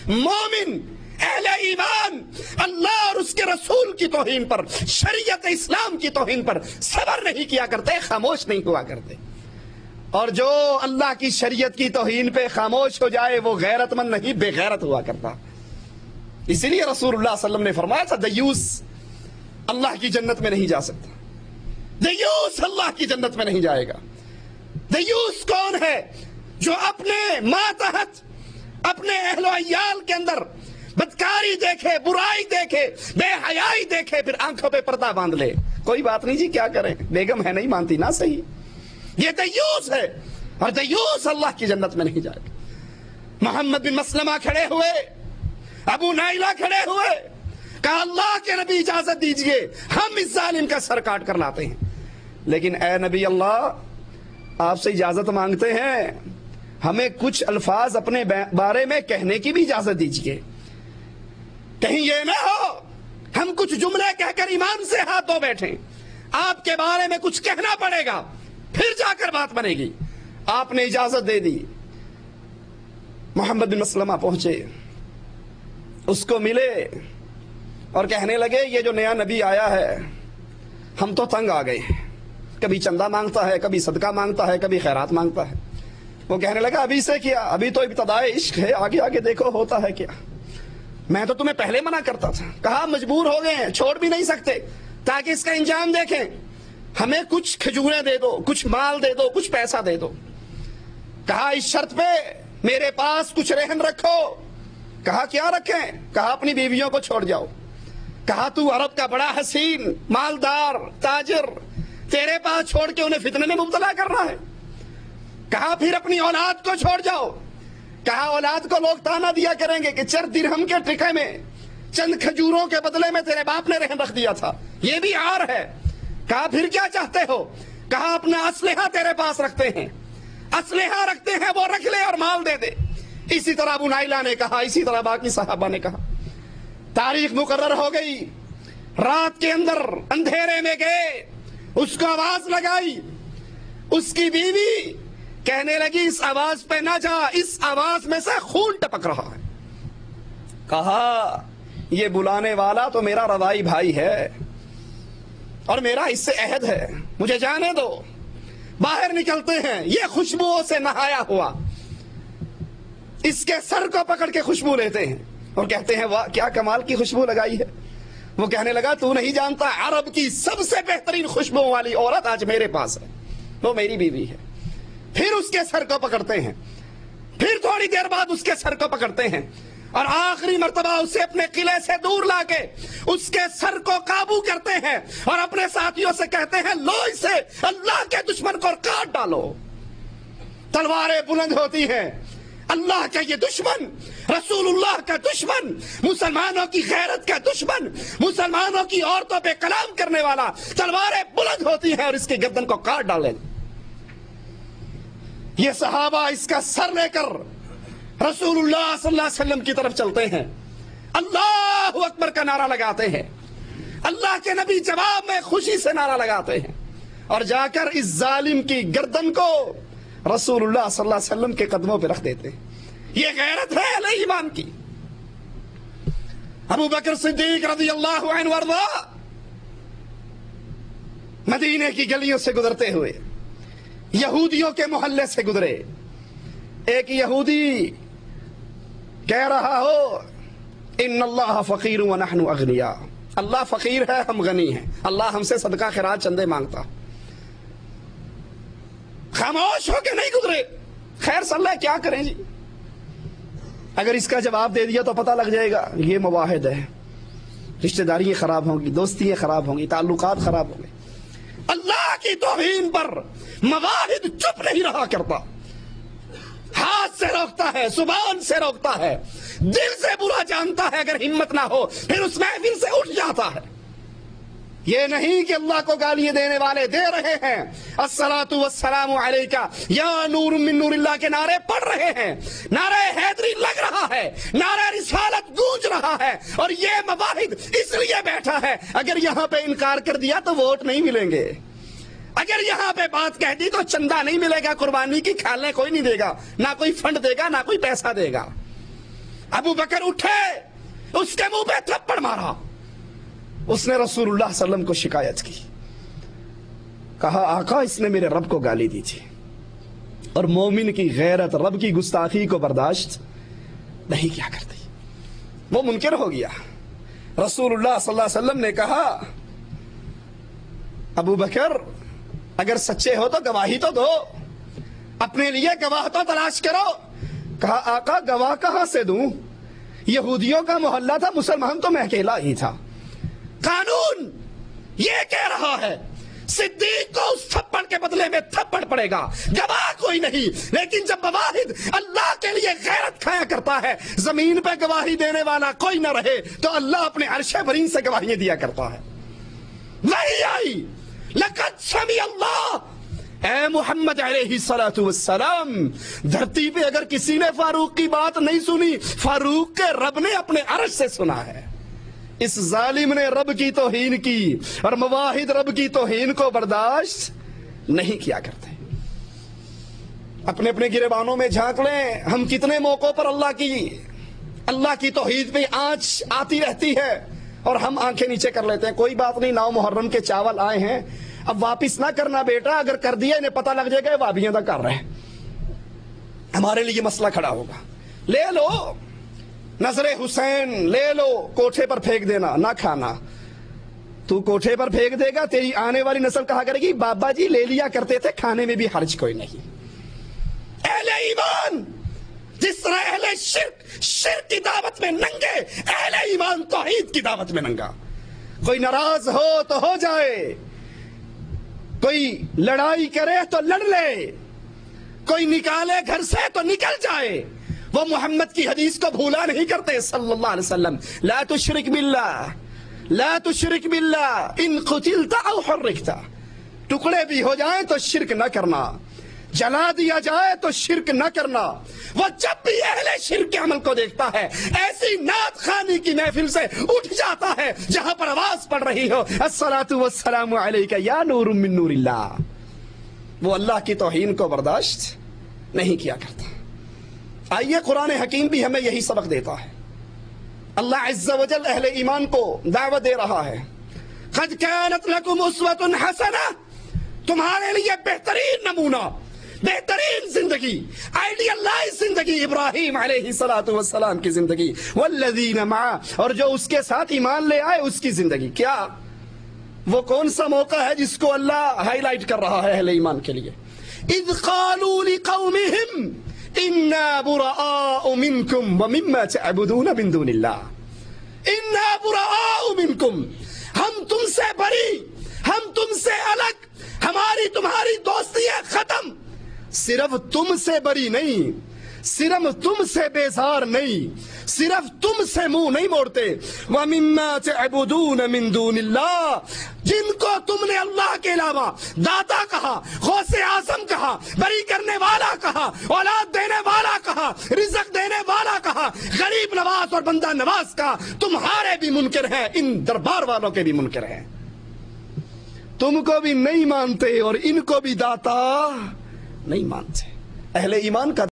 مومن اہل ایمان اللہ اور اس کے رسول کی توہین پر، شریعت اسلام کی توہین پر صبر نہیں کیا کرتے، خاموش نہیں ہوا کرتے۔ اور جو اللہ کی شریعت کی توہین پہ خاموش ہو جائے وہ غیرت مند نہیں، بے غیرت ہوا کرتا۔ اسی لیے رسول اللہ صلی اللہ علیہ وسلم نے فرمایا تھا دیوس اللہ کی جنت میں نہیں جا سکتا، دیوس اللہ کی جنت میں نہیں جائے گا۔ دیوس کون ہے؟ جو اپنے ماتحت، اپنے اہل و عیال کے اندر بدکاری دیکھے، برائی دیکھے، بے حیائی دیکھے، پھر آنکھوں پہ پردہ باندھ لے، کوئی بات نہیں جی کیا کریں، بیگم ہے نہیں مانتی نا، صحیح، یہ دیوس ہے، اور دیوس اللہ کی جنت میں نہیں جائے گا۔ محمد بن مسلمہ کھڑے ہوئے، ابو نائلہ کھڑے ہوئے، کہا اللہ کے نبی اجازت دیجئے ہم اس ظالم کا سر کاٹ کر لاتے ہیں۔ لیکن اے نبی اللہ آپ سے اجازت مانگتے ہیں، ہمیں کچھ الفاظ اپنے بارے میں کہنے کی بھی اجازت دیجئے، کہیں یہ نہ ہو ہم کچھ جملے کہہ کر ایمان سے ہاتھ دھو بیٹھیں، آپ کے بارے میں کچھ کہنا پڑے گا پھر جا کر بات بنے گی۔ آپ نے اجازت دے دی، محمد بن مسلمہ پہنچے، اس کو ملے اور کہنے لگے یہ جو نیا نبی آیا ہے ہم تو تنگ آ گئے، کبھی چندہ مانگتا ہے، کبھی صدقہ مانگتا ہے، کبھی خیرات مانگتا ہے۔ وہ کہنے لگا ابھی سے کیا، ابھی تو ابتدائے عشق ہے، آگے آگے دیکھو ہوتا ہے کیا، میں تو تمہیں پہلے منع کرتا تھا، کہا مجبور ہو گئے ہیں، چھوڑ بھی نہیں سکتے تاکہ اس کا انجام دیکھیں، ہمیں کچھ کھجوریں دے دو، کچھ مال دے دو، کچھ پیسہ دے دو۔ کہا اس شرط پہ میرے پاس کچھ رہن رکھو۔ کہا کیا رکھیں؟ کہا اپنی بیویوں کو چھوڑ جاؤ۔ کہا تو عرب کا بڑا حسین مالدار تاجر، تیرے پاس چھوڑ کے انہیں فتنے میں مبتلا کرنا ہے۔ کہا پھر اپنی اولاد کو چھوڑ جاؤ۔ کہا اولاد کو لوگ تانا دیا کریں گے کہ چند درہم کے ٹکے میں، چند کھجوروں کے بدلے میں تیرے باپ نے رہن رکھ دیا تھا، یہ بھی عار ہے۔ کہا پھر کیا چاہتے ہو؟ کہا اپنا اسلحہ تیرے پاس رکھتے ہیں، اسلحہ رکھتے ہیں، وہ رکھ لے اور مال دے دے۔ اسی طرح ابو نائلہ نے کہا، اسی طرح باقی صحابہ نے کہا۔ تاریخ مقرر ہو گئی، رات کے اندر اندھیرے میں گئے، اس کو آواز لگائی، اس کی بیوی کہنے لگی اس آواز پہ نہ جا، اس آواز میں سے خون ٹپک رہا ہے۔ کہا یہ بلانے والا تو میرا روائی بھائی ہے اور میرا اس سے عہد ہے، مجھے جانے دو۔ باہر نکلتے ہیں، یہ خوشبوؤں سے نہایا ہوا، اس کے سر کو پکڑ کے خوشبو لیتے ہیں اور کہتے ہیں واہ کیا کمال کی خوشبو لگائی ہے۔ وہ کہنے لگا تو نہیں جانتا عرب کی سب سے بہترین خوشبو والی عورت آج میرے پاس ہے، وہ میری بیوی ہے۔ پھر اس کے سر کو پکڑتے ہیں، پھر تھوڑی دیر بعد اس کے سر کو پکڑتے ہیں اور آخری مرتبہ اسے اپنے قلعے سے دور لا کے اس کے سر کو قابو کرتے ہیں اور اپنے ساتھیوں سے کہتے ہیں لو اسے اللہ کے دشمن کو کاٹ ڈالو۔ تلواریں بلند ہوتی ہیں، اللہ کا یہ دشمن، رسول اللہ کا دشمن، مسلمانوں کی غیرت کا دشمن، مسلمانوں کی عورتوں پہ کلام کرنے والا، تلواریں بلند ہوتی ہیں اور اس کی گردن کو کاٹ ڈالیں۔ یہ صحابہ اس کا سر لے کر رسول اللہ صلی اللہ علیہ وسلم کی طرف چلتے ہیں، اللہ اکبر کا نعرہ لگاتے ہیں، اللہ کے نبی جواب میں خوشی سے نعرہ لگاتے ہیں اور جا کر اس ظالم کی گردن کو رسول اللہ صلی اللہ علیہ وسلم کے قدموں پہ رکھ دیتے ہیں۔ یہ غیرت ہے اہل ایمان کی۔ ابو بکر صدیق رضی اللہ عنہ وارضا مدینے کی گلیوں سے گزرتے ہوئے یہودیوں کے محلے سے گزرے، ایک یہودی کہہ رہا ہو ان اللہ فقیر ونحن اغنیاء، اللہ فقیر ہے ہم غنی ہیں، اللہ ہم سے صدقہ خیرات چندے مانگتا۔ خاموش ہو کے نہیں گزرے، خیر صلی اللہ کیا کریں جی، اگر اس کا جواب دے دیا تو پتہ لگ جائے گا یہ مواحد ہے، رشتہ داریاں خراب ہوں گی، دوستیاں خراب ہوں گی، تعلقات خراب ہوں گے۔ اللہ کی توہین پر مواحد چپ نہیں رہا کرتا، ہاتھ سے روکتا ہے، زبان سے روکتا ہے، دل سے برا جانتا ہے، اگر ہمت نہ ہو پھر اس محفل سے اٹھ جاتا ہے۔ یہ نہیں کہ اللہ کو گالیاں دینے والے دے رہے ہیں، الصلاۃ والسلام علیکہ یا نور من نور اللہ کے نعرے پڑھ رہے ہیں، نعرہ حیدری لگ رہا ہے، نعرہ رسالت گونج رہا ہے، اور یہ مواحد اس لیے بیٹھا ہے اگر یہاں پہ انکار کر دیا تو ووٹ نہیں ملیں گے، اگر یہاں پہ بات کہہ دی تو چندہ نہیں ملے گا، قربانی کی کھالنے کوئی نہیں دے گا، نہ کوئی فنڈ دے گا، نہ کوئی پیسہ دے گا۔ ابو بکر اٹھے، اس کے منہ پہ تھپڑ مارا. اس نے رسول اللہ صلی اللہ علیہ وسلم کو شکایت کی، کہا آقا اس نے میرے رب کو گالی دی تھی. اور مومن کی غیرت رب کی گستاخی کو برداشت نہیں کیا کرتی، وہ منکر ہو گیا. رسول اللہ صلی اللہ علیہ وسلم نے کہا ابو بکر اگر سچے ہو تو گواہی تو دو، اپنے لیے گواہ تو تلاش کرو. کہا آقا گواہ کہاں سے دوں؟ یہودیوں کا محلہ تھا، مسلمان تو میں اکیلا ہی تھا. قانون یہ کہہ رہا ہے صدیق کو اس تھپڑ کے بدلے میں تھپڑ پڑے گا، گواہ کوئی نہیں. لیکن جب واحد اللہ کے لیے غیرت کھایا کرتا ہے، زمین پہ گواہی دینے والا کوئی نہ رہے تو اللہ اپنے عرش برین سے گواہیاں دیا کرتا ہے. وہی آئی لقد سمع اللہ. اے محمد علیہ الصلوۃ والسلام، دھرتی پہ اگر کسی نے فاروق کی بات نہیں سنی، فاروق کے رب نے اپنے عرش سے سنا ہے. اس ظالم نے رب کی توہین کی اور مواحد رب کی توہین کو برداشت نہیں کیا کرتے. اپنے اپنے گریبانوں میں جھانک لیں، ہم کتنے موقعوں پر اللہ کی توحید پہ آنچ آتی رہتی ہے اور ہم آنکھیں نیچے کر لیتے ہیں. کوئی بات نہیں، 9 محرم کے چاول آئے ہیں، اب واپس نہ کرنا بیٹا، اگر کر دیا انہیں پتہ لگ جائے گا وابیاں دا کر رہے ہیں، ہمارے لیے مسئلہ کھڑا ہوگا. لے لو نظر حسین، لے لو، کوٹھے پر پھینک دینا، نہ کھانا. تو کوٹھے پر پھینک دے گا، تیری آنے والی نسل کہا کرے گی بابا جی لے لیا کرتے تھے، کھانے میں بھی حرج کوئی نہیں. اہل ایمان جس طرح اہل شرک کی دعوت میں ننگے، اہل ایمان توحید کی دعوت میں ننگا. کوئی ناراض ہو تو ہو جائے، کوئی لڑائی کرے تو لڑ لے، کوئی نکالے گھر سے تو نکل جائے. وہ محمد کی حدیث کو بھولا نہیں کرتے صلی اللہ علیہ وسلم. لا تشرک باللہ، لا تشرک باللہ ان قتلت او حرکت. ٹکڑے بھی ہو جائیں تو شرک نہ کرنا، جلا دیا جائے تو شرک نہ کرنا. وہ جب بھی اہل شرک کے عمل کو دیکھتا ہے، ایسی نعت خوانی کی محفل سے اٹھ جاتا ہے جہاں پر آواز پڑ رہی ہو الصلاۃ والسلام علیک یا نور من نور اللہ. وہ اللہ کی توہین کو برداشت نہیں کیا کرتا. آئیے قرآن حکیم بھی ہمیں یہی سبق دیتا ہے. اللہ عز و جل اہل ایمان کو دعوت دے رہا ہے، قد کانت لکم اسوۃ حسنہ، تمہارے لیے بہترین نمونہ، بہترین زندگی، آئیڈیل لائف زندگی ابراہیم علیہ الصلوۃ والسلام کی زندگی، والذین معہ، اور جو اس کے ساتھ ایمان لے آئے اس کی زندگی. کیا وہ کون سا موقع ہے جس کو اللہ ہائی لائٹ کر رہا ہے اہل ایمان کے لیے؟ اذ قالوا لقومہم انا براء منکم ومما تعبدون من دون اللہ. انا براء منکم، ہم تم سے بری، ہم تم سے الگ، ہماری تمہاری دوستی ہے ختم. صرف تم سے بری نہیں، صرف تم سے بیزار نہیں، صرف تم سے منہ نہیں موڑتے. وَمِمَّا تَعْبُدُونَ مِن دُونِ اللَّهِ، جن کو تم نے اللہ کے علاوہ داتا کہا، غوث اعظم کہا، بری کرنے والا کہا، اولاد دینے والا کہا، رزق دینے والا کہا، غریب نواز اور بندہ نواز کہا، تمہارے بھی منکر ہیں، ان دربار والوں کے بھی منکر ہیں. تم کو بھی نہیں مانتے اور ان کو بھی داتا نہیں مانتے. اہل ایمان کا